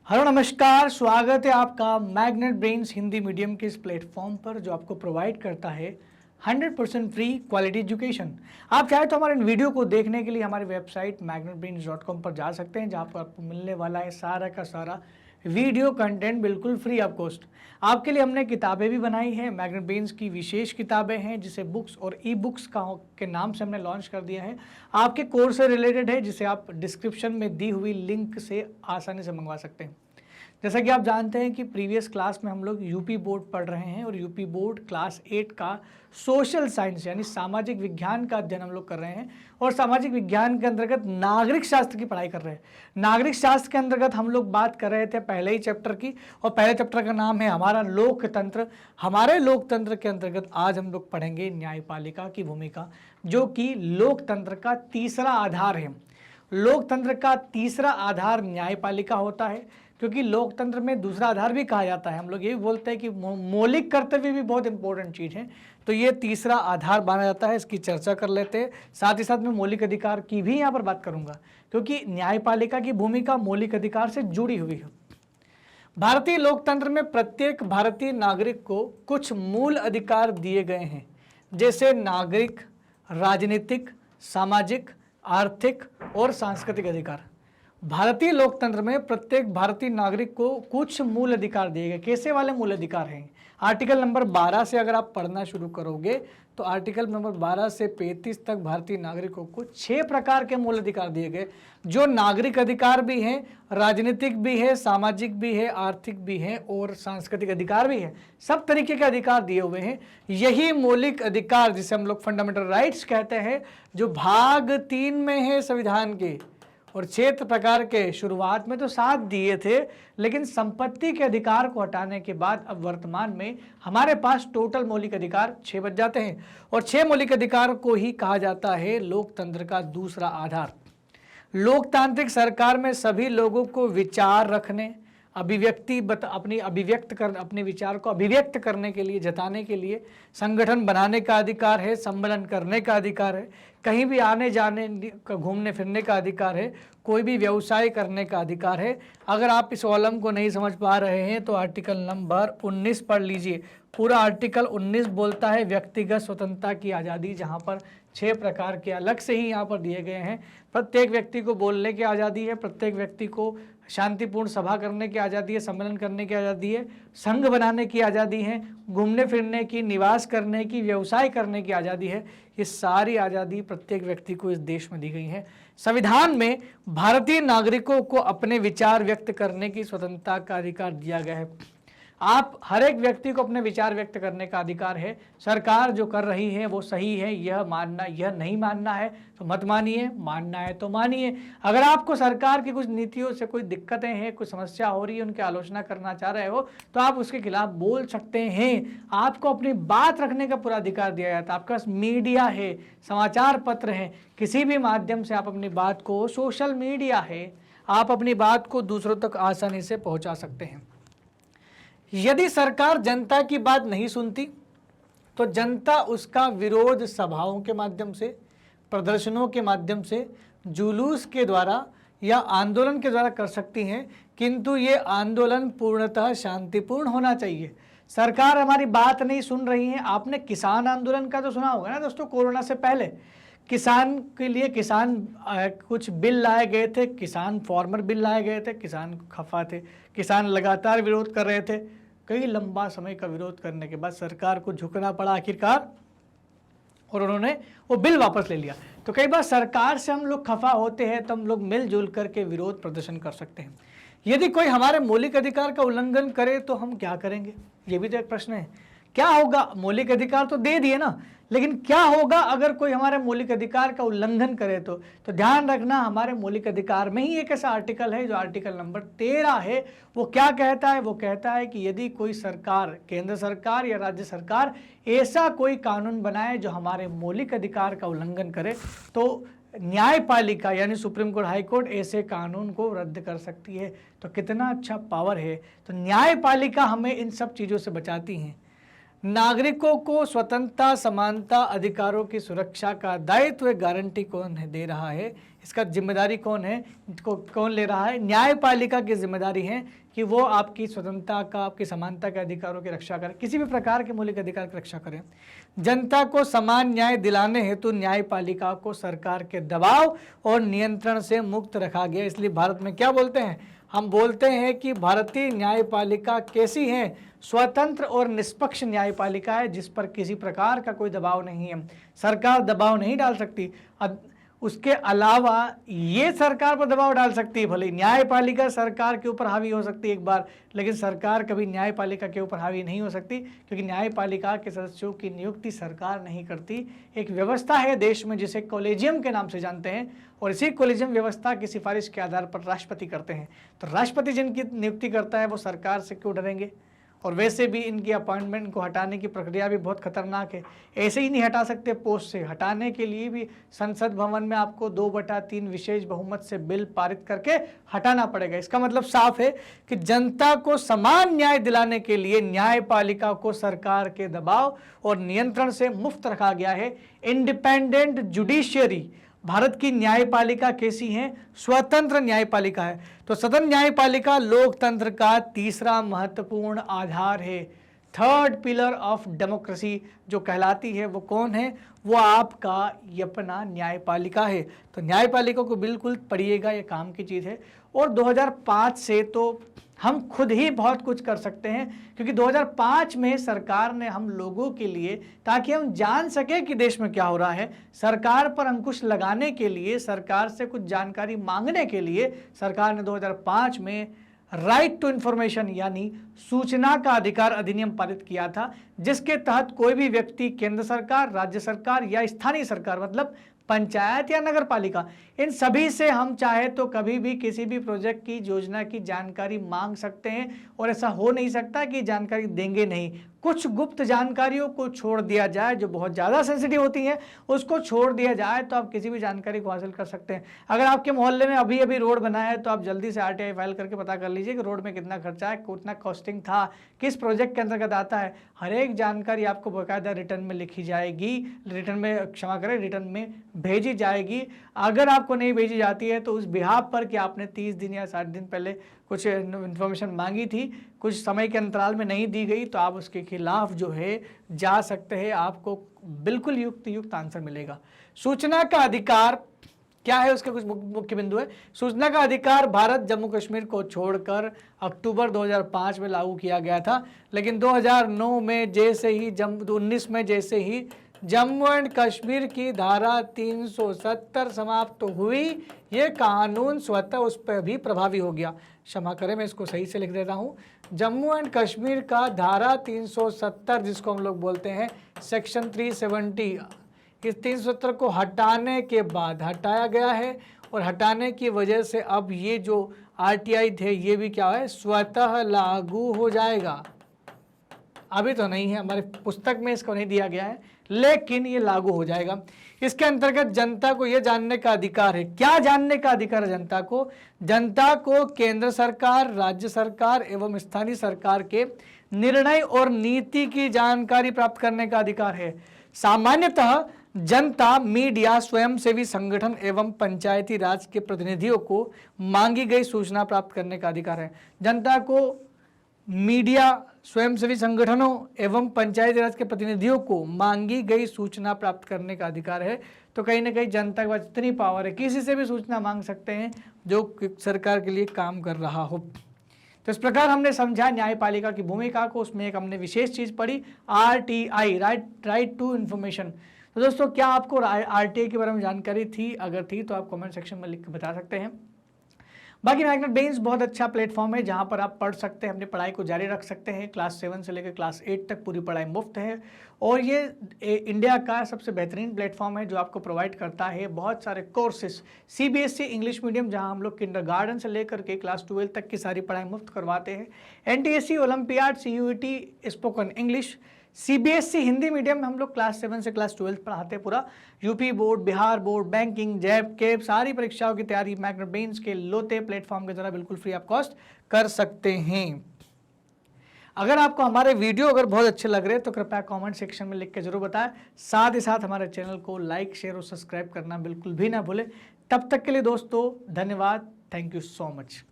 Hello नमस्कार, स्वागत है आपका मैग्नेट ब्रेन्स हिंदी मीडियम के इस प्लेटफॉर्म पर जो आपको प्रोवाइड करता है 100% फ्री क्वालिटी एजुकेशन। आप चाहे तो हमारे इन वीडियो को देखने के लिए हमारी वेबसाइट magnetbrains.com पर जा सकते हैं, जहां पर आपको मिलने वाला है सारा का सारा वीडियो कंटेंट बिल्कुल फ्री ऑफ कॉस्ट। आपके लिए हमने किताबें भी बनाई हैं, मैग्नेट ब्रेन्स की विशेष किताबें हैं जिसे बुक्स और ई बुक्स के नाम से हमने लॉन्च कर दिया है। आपके कोर्स से रिलेटेड है, जिसे आप डिस्क्रिप्शन में दी हुई लिंक से आसानी से मंगवा सकते हैं। जैसा कि आप जानते हैं कि प्रीवियस क्लास में हम लोग यूपी बोर्ड पढ़ रहे हैं और यूपी बोर्ड क्लास 8 का सोशल साइंस यानी सामाजिक विज्ञान का अध्ययन हम लोग कर रहे हैं और सामाजिक विज्ञान के अंतर्गत नागरिक शास्त्र की पढ़ाई कर रहे हैं। नागरिक शास्त्र के अंतर्गत हम लोग बात कर रहे थे पहले ही चैप्टर की, और पहले चैप्टर का नाम है हमारा लोकतंत्र। हमारे लोकतंत्र के अंतर्गत आज हम लोग पढ़ेंगे न्यायपालिका की भूमिका, जो कि लोकतंत्र का तीसरा आधार है। लोकतंत्र का तीसरा आधार न्यायपालिका होता है, क्योंकि लोकतंत्र में दूसरा आधार भी कहा जाता है। हम लोग ये भी बोलते हैं कि मौलिक कर्तव्य भी बहुत इंपॉर्टेंट चीज़ है, तो ये तीसरा आधार माना जाता है। इसकी चर्चा कर लेते हैं, साथ ही साथ में मौलिक अधिकार की भी यहाँ पर बात करूँगा, क्योंकि न्यायपालिका की भूमिका मौलिक अधिकार से जुड़ी हुई है। भारतीय लोकतंत्र में प्रत्येक भारतीय नागरिक को कुछ मूल अधिकार दिए गए हैं, जैसे नागरिक, राजनीतिक, सामाजिक, आर्थिक और सांस्कृतिक अधिकार। भारतीय लोकतंत्र में प्रत्येक भारतीय नागरिक को कुछ मूल अधिकार दिए गए। कैसे वाले मूल अधिकार हैं? आर्टिकल नंबर 12 से अगर आप पढ़ना शुरू करोगे तो आर्टिकल नंबर 12 से 35 तक भारतीय नागरिकों को 6 प्रकार के मूल अधिकार दिए गए, जो नागरिक अधिकार भी हैं, राजनीतिक भी है, सामाजिक भी है, आर्थिक भी है और सांस्कृतिक अधिकार भी है। सब तरीके के अधिकार दिए हुए हैं। यही मौलिक अधिकार, जिसे हम लोग फंडामेंटल राइट्स कहते हैं, जो भाग 3 में है संविधान के, और 6 प्रकार के शुरुआत में तो 7 दिए थे, लेकिन संपत्ति के अधिकार को हटाने के बाद अब वर्तमान में हमारे पास टोटल मौलिक अधिकार 6 बच जाते हैं, और 6 मौलिक अधिकार को ही कहा जाता है लोकतंत्र का दूसरा आधार। लोकतांत्रिक सरकार में सभी लोगों को विचार रखने, अपने विचार को अभिव्यक्त करने के लिए, जताने के लिए संगठन बनाने का अधिकार है, सम्मेलन करने का अधिकार है, कहीं भी आने जाने का, घूमने फिरने का अधिकार है, कोई भी व्यवसाय करने का अधिकार है। अगर आप इस कॉलम को नहीं समझ पा रहे हैं तो आर्टिकल नंबर 19 पढ़ लीजिए। पूरा आर्टिकल 19 बोलता है व्यक्तिगत स्वतंत्रता की आज़ादी, जहाँ पर 6 प्रकार के अलग से ही यहाँ पर दिए गए हैं। प्रत्येक व्यक्ति को बोलने की आज़ादी है, प्रत्येक व्यक्ति को शांतिपूर्ण सभा करने की आज़ादी है, सम्मेलन करने की आज़ादी है, संघ बनाने की आज़ादी है, घूमने फिरने की, निवास करने की, व्यवसाय करने की आज़ादी है। ये सारी आज़ादी प्रत्येक व्यक्ति को इस देश में दी गई है। संविधान में भारतीय नागरिकों को अपने विचार व्यक्त करने की स्वतंत्रता का अधिकार दिया गया है। आप हर एक व्यक्ति को अपने विचार व्यक्त करने का अधिकार है। सरकार जो कर रही है वो सही है, यह मानना, यह नहीं मानना है तो मत मानिए, मानना है तो मानिए। अगर आपको सरकार की कुछ नीतियों से कोई दिक्कतें हैं, कुछ समस्या हो रही है, उनकी आलोचना करना चाह रहे हो तो आप उसके खिलाफ बोल सकते हैं। आपको अपनी बात रखने का पूरा अधिकार दिया जाता है। आपके पास मीडिया है, समाचार पत्र हैं, किसी भी माध्यम से आप अपनी बात को, सोशल मीडिया है, आप अपनी बात को दूसरों तक आसानी से पहुँचा सकते हैं। यदि सरकार जनता की बात नहीं सुनती तो जनता उसका विरोध सभाओं के माध्यम से, प्रदर्शनों के माध्यम से, जुलूस के द्वारा या आंदोलन के द्वारा कर सकती हैं, किंतु ये आंदोलन पूर्णतः शांतिपूर्ण होना चाहिए। सरकार हमारी बात नहीं सुन रही है। आपने किसान आंदोलन का तो सुना होगा ना दोस्तों, कोरोना से पहले किसान के लिए कुछ बिल लाए गए थे, किसान फार्मर बिल लाए गए थे, किसान खफा थे, किसान लगातार विरोध कर रहे थे। कई लंबा समय का विरोध करने के बाद सरकार को झुकना पड़ा आखिरकार, और उन्होंने वो बिल वापस ले लिया। तो कई बार सरकार से हम लोग खफा होते हैं तो हम लोग मिलजुल करके विरोध प्रदर्शन कर सकते हैं। यदि कोई हमारे मौलिक अधिकार का उल्लंघन करे तो हम क्या करेंगे, ये भी तो एक प्रश्न है। क्या होगा? मौलिक अधिकार तो दे दिए ना, लेकिन क्या होगा अगर कोई हमारे मौलिक अधिकार का उल्लंघन करे तो ध्यान रखना, हमारे मौलिक अधिकार में ही एक ऐसा आर्टिकल है जो आर्टिकल नंबर 13 है। वो क्या कहता है? वो कहता है कि यदि कोई सरकार, केंद्र सरकार या राज्य सरकार ऐसा कोई कानून बनाए जो हमारे मौलिक अधिकार का उल्लंघन करे तो न्यायपालिका यानी सुप्रीम कोर्ट, हाई कोर्ट ऐसे कानून को रद्द कर सकती है। तो कितना अच्छा पावर है। तो न्यायपालिका हमें इन सब चीज़ों से बचाती हैं। नागरिकों को स्वतंत्रता, समानता, अधिकारों की सुरक्षा का दायित्व गारंटी कौन है दे रहा है, इसका जिम्मेदारी कौन है, कौन ले रहा है? न्यायपालिका की जिम्मेदारी है कि वो आपकी स्वतंत्रता का, आपकी समानता के अधिकारों की रक्षा करें, किसी भी प्रकार के मौलिक अधिकार की रक्षा करें। जनता को समान न्याय दिलाने हेतु न्यायपालिका को सरकार के दबाव और नियंत्रण से मुक्त रखा गया। इसलिए भारत में क्या बोलते हैं, हम बोलते हैं कि भारतीय न्यायपालिका कैसी है, स्वतंत्र और निष्पक्ष न्यायपालिका है, जिस पर किसी प्रकार का कोई दबाव नहीं है, सरकार दबाव नहीं डाल सकती। उसके अलावा ये सरकार पर दबाव डाल सकती है, भले न्यायपालिका सरकार के ऊपर हावी हो सकती है एक बार, लेकिन सरकार कभी न्यायपालिका के ऊपर हावी नहीं हो सकती, क्योंकि न्यायपालिका के सदस्यों की नियुक्ति सरकार नहीं करती। एक व्यवस्था है देश में जिसे कॉलेजियम के नाम से जानते हैं, और इसी कॉलेजियम व्यवस्था की सिफारिश के आधार पर राष्ट्रपति करते हैं। तो राष्ट्रपति जिनकी नियुक्ति करता है वो सरकार से क्यों डरेंगे? और वैसे भी इनकी अपॉइंटमेंट को हटाने की प्रक्रिया भी बहुत खतरनाक है, ऐसे ही नहीं हटा सकते पोस्ट से। हटाने के लिए भी संसद भवन में आपको 2/3 विशेष बहुमत से बिल पारित करके हटाना पड़ेगा। इसका मतलब साफ है कि जनता को समान न्याय दिलाने के लिए न्यायपालिका को सरकार के दबाव और नियंत्रण से मुक्त रखा गया है। इंडिपेंडेंट जुडिशियरी, भारत की न्यायपालिका कैसी है, स्वतंत्र न्यायपालिका है। तो सदन न्यायपालिका लोकतंत्र का तीसरा महत्वपूर्ण आधार है। थर्ड पिलर ऑफ डेमोक्रेसी जो कहलाती है वो कौन है, वो आपका अपना न्यायपालिका है। तो न्यायपालिका को बिल्कुल पढ़िएगा, ये काम की चीज़ है। और 2005 से तो हम खुद ही बहुत कुछ कर सकते हैं, क्योंकि 2005 में सरकार ने हम लोगों के लिए, ताकि हम जान सके कि देश में क्या हो रहा है, सरकार पर अंकुश लगाने के लिए, सरकार से कुछ जानकारी मांगने के लिए सरकार ने 2005 में राइट टू इंफॉर्मेशन यानी सूचना का अधिकार अधिनियम पारित किया था, जिसके तहत कोई भी व्यक्ति केंद्र सरकार, राज्य सरकार या स्थानीय सरकार मतलब पंचायत या नगर पालिका, इन सभी से हम चाहे तो कभी भी किसी भी प्रोजेक्ट की, योजना की जानकारी मांग सकते हैं। और ऐसा हो नहीं सकता कि जानकारी देंगे नहीं। कुछ गुप्त जानकारियों को छोड़ दिया जाए जो बहुत ज़्यादा सेंसिटिव होती हैं, उसको छोड़ दिया जाए तो आप किसी भी जानकारी को हासिल कर सकते हैं। अगर आपके मोहल्ले में अभी अभी रोड बना है तो आप जल्दी से RTI फाइल करके पता कर लीजिए कि रोड में कितना खर्चा है, कितना कॉस्टिंग था, किस प्रोजेक्ट के अंतर्गत आता है। हर एक जानकारी आपको बाकायदा रिटर्न में लिखी जाएगी, रिटर्न में, क्षमा करें, रिटर्न में भेजी जाएगी। अगर आपको नहीं भेजी जाती है तो उस बिहाफ पर कि आपने 30 दिन या 60 दिन पहले कुछ इन्फॉर्मेशन मांगी थी, कुछ समय के अंतराल में नहीं दी गई, तो आप उसके खिलाफ जो है जा सकते हैं। आपको बिल्कुल युक्त आंसर मिलेगा। सूचना का अधिकार क्या है, उसके कुछ मुख्य बिंदु है। सूचना का अधिकार भारत जम्मू कश्मीर को छोड़कर अक्टूबर 2005 में लागू किया गया था, लेकिन 2009 में जैसे ही 19 में जैसे ही जम्मू एंड कश्मीर की धारा 370 समाप्त हुई, ये कानून स्वतः उस पर भी प्रभावी हो गया। क्षमा करें, मैं इसको सही से लिख देता हूँ। जम्मू एंड कश्मीर का धारा 370 जिसको हम लोग बोलते हैं सेक्शन 370, इस 370 को हटाने के बाद हटाया गया है, और हटाने की वजह से अब ये जो RTI थे ये भी क्या है, स्वतः लागू हो जाएगा। अभी तो नहीं है, हमारे पुस्तक में इसको नहीं दिया गया है, लेकिन ये लागू हो जाएगा। इसके अंतर्गत जनता को यह जानने का अधिकार है। क्या जानने का अधिकार है जनता को? जनता को केंद्र सरकार, राज्य सरकार एवं स्थानीय सरकार के निर्णय और नीति की जानकारी प्राप्त करने का अधिकार है। सामान्यतः जनता, मीडिया, स्वयंसेवी संगठन एवं पंचायती राज के प्रतिनिधियों को मांगी गई सूचना प्राप्त करने का अधिकार है। जनता को मीडिया, स्वयंसेवी संगठनों एवं पंचायती राज के प्रतिनिधियों को मांगी गई सूचना प्राप्त करने का अधिकार है। तो कहीं ना कहीं जनता के पास इतनी पावर है, किसी से भी सूचना मांग सकते हैं जो सरकार के लिए काम कर रहा हो। तो इस प्रकार हमने समझा न्यायपालिका की भूमिका को। उसमें एक हमने विशेष चीज़ पढ़ी, RTI, राइट टू इन्फॉर्मेशन। तो दोस्तों, क्या आपको RTI के बारे में जानकारी थी? अगर थी तो आप कमेंट सेक्शन में लिख के बता सकते हैं। बाकी मैग्नेट बेंस बहुत अच्छा प्लेटफॉर्म है जहां पर आप पढ़ सकते हैं, अपनी पढ़ाई को जारी रख सकते हैं। क्लास 7 से लेकर क्लास 8 तक पूरी पढ़ाई मुफ्त है, और ये इंडिया का सबसे बेहतरीन प्लेटफॉर्म है जो आपको प्रोवाइड करता है बहुत सारे कोर्सेज। CBSE इंग्लिश मीडियम, जहां हम लोग किंडरगार्टन से लेकर के क्लास 12 तक की सारी पढ़ाई मुफ्त करवाते हैं। NTSC, olympiad, CUET, spoken English. CBSE Hindi medium में हम लोग क्लास 7 से क्लास 12 पढ़ाते हैं पूरा। UP board, Bihar board, banking, JAIIB, CAIIB, सारी परीक्षाओं की तैयारी मैग्नेट बेंस के लोते प्लेटफॉर्म के द्वारा बिल्कुल फ्री ऑफ कॉस्ट कर सकते हैं। अगर आपको हमारे वीडियो अगर बहुत अच्छे लग रहे हैं तो कृपया कमेंट सेक्शन में लिख के जरूर बताएं। साथ ही साथ हमारे चैनल को लाइक, शेयर और सब्सक्राइब करना बिल्कुल भी ना भूलें। तब तक के लिए दोस्तों धन्यवाद। Thank you so much.